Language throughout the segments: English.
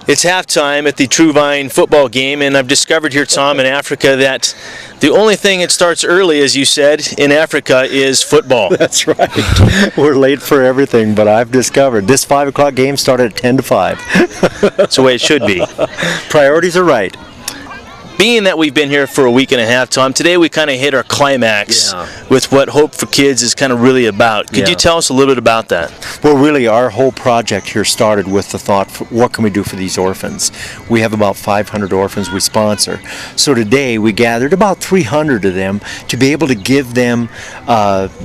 It's halftime at the True Vine football game, and I've discovered here, Tom, in Africa that the only thing that starts early, as you said, in Africa is football. That's right. We're late for everything, but I've discovered this 5 o'clock game started at 10 to 5. That's the way it should be. Priorities are right. Being that we've been here for a week and a half, Tom, today we kind of hit our climax with what Hope for Kids is kind of really about. Could you tell us a little bit about that? Well, really, our whole project here started with the thought, what can we do for these orphans? We have about 500 orphans we sponsor. So today we gathered about 300 of them to be able to give them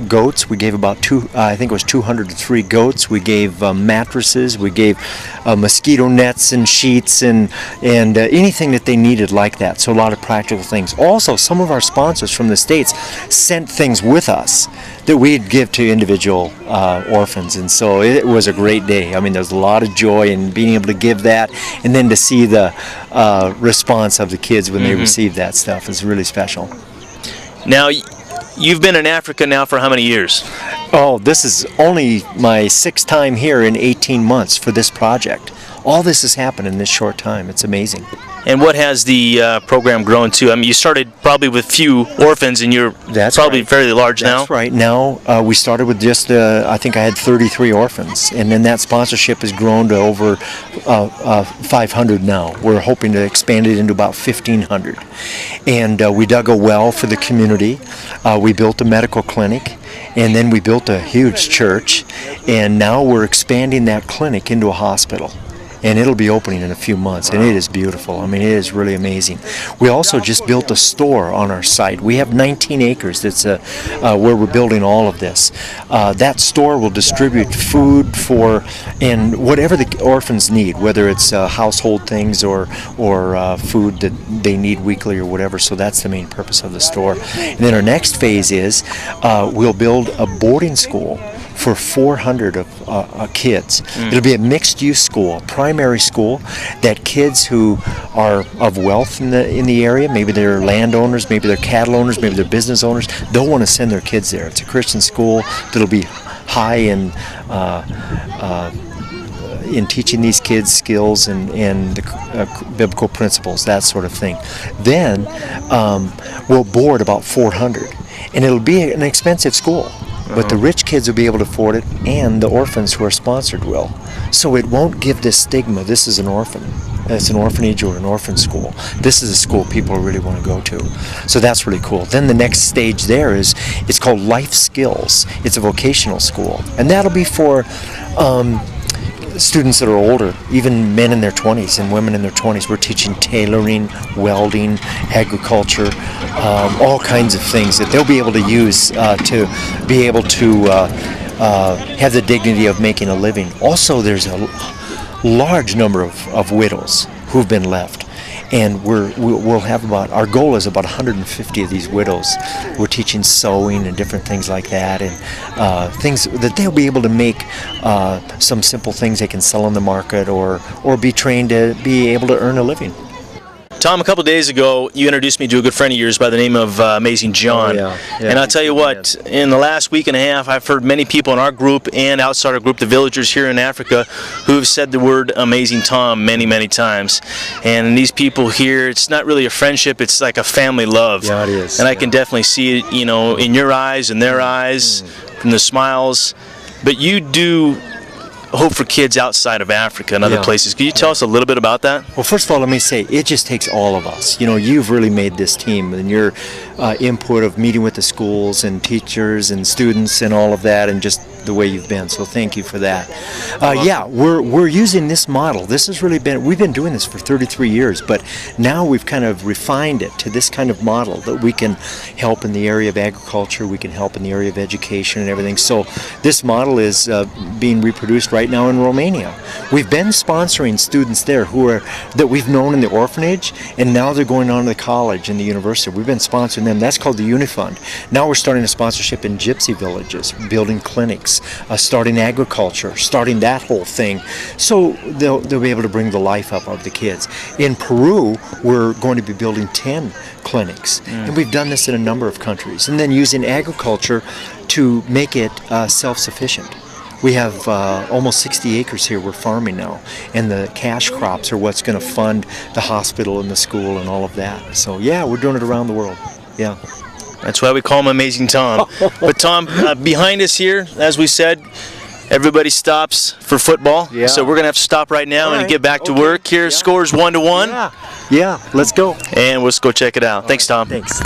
goats. We gave about 203 goats. We gave mattresses. We gave mosquito nets and sheets and anything that they needed like that. So a lot of practical things. Also, some of our sponsors from the States sent things with us that we'd give to individual orphans, and so it was a great day. I mean, there's a lot of joy in being able to give that, and then to see the response of the kids when they receive that stuff is really special. Now, you've been in Africa now for how many years? Oh, this is only my 6th time here in 18 months for this project. All this has happened in this short time. It's amazing. And what has the program grown to? I mean, you started probably with few orphans, and you're probably fairly large now. That's right. Now we started with just, I think I had 33 orphans, and then that sponsorship has grown to over 500 now. We're hoping to expand it into about 1,500. And we dug a well for the community. We built a medical clinic. And then we built a huge church. And now we're expanding that clinic into a hospital. And it'll be opening in a few months, and it is beautiful. I mean, it is really amazing. We also just built a store on our site. We have 19 acres. That's where we're building all of this. That store will distribute food and whatever the orphans need, whether it's household things or food that they need weekly or whatever. So that's the main purpose of the store. And then our next phase is we'll build a boarding school for 400 of kids. It'll be a mixed-use school, primary school, that kids who are of wealth in the area, maybe they're landowners, maybe they're cattle owners, maybe they're business owners, they'll want to send their kids there. It's a Christian school that'll be high in teaching these kids skills and the biblical principles, that sort of thing. Then we'll board about 400, and it'll be an expensive school. But the rich kids will be able to afford it, and the orphans who are sponsored will. So it won't give this stigma, this is an orphan. It's an orphanage or an orphan school. This is a school people really want to go to. So that's really cool. Then the next stage there it's called Life Skills. It's a vocational school. And that'll be for students that are older, even men in their 20s and women in their 20s. We're teaching tailoring, welding, agriculture, all kinds of things that they'll be able to use to be able to have the dignity of making a living. Also, there's a large number of widows who've been left. And we'll have our goal is about 150 of these widows. We're teaching sewing and different things like that, and things that they'll be able to make some simple things they can sell on the market or be trained to be able to earn a living. Tom, a couple days ago, you introduced me to a good friend of yours by the name of Amazing John. And I'll tell you what, in the last week and a half, I've heard many people in our group and outside our group, the villagers here in Africa, who have said the word Amazing Tom many, many times. And these people here, it's not really a friendship, it's like a family love. Yeah, it is. And I can definitely see it, in your eyes and their eyes, from the smiles. But you do Hope for Kids outside of Africa and other places. Can you tell us a little bit about that? Well, first of all, let me say, it just takes all of us. You've really made this team, and your input of meeting with the schools and teachers and students and all of that, and just the way you've been. So thank you for that. We're using this model. This has really we've been doing this for 33 years, but now we've kind of refined it to this kind of model that we can help in the area of agriculture, we can help in the area of education and everything. So this model is being reproduced right now in Romania. We've been sponsoring students there that we've known in the orphanage, and now they're going on to the college and the university. We've been sponsoring them. That's called the Unifund. Now we're starting a sponsorship in gypsy villages, building clinics, starting agriculture, starting that whole thing. So they'll be able to bring the life up of the kids. In Peru, we're going to be building 10 clinics, and we've done this in a number of countries, and then using agriculture to make it self-sufficient. We have almost 60 acres here we're farming now, and the cash crops are what's going to fund the hospital and the school and all of that. So yeah, we're doing it around the world. Yeah. That's why we call him Amazing Tom. But Tom, behind us here, as we said, everybody stops for football. Yeah. So we're going to have to stop right now and get back to work. Here, scores 1-1. Yeah, let's go. And let's go check it out. Thanks, Tom. Thanks.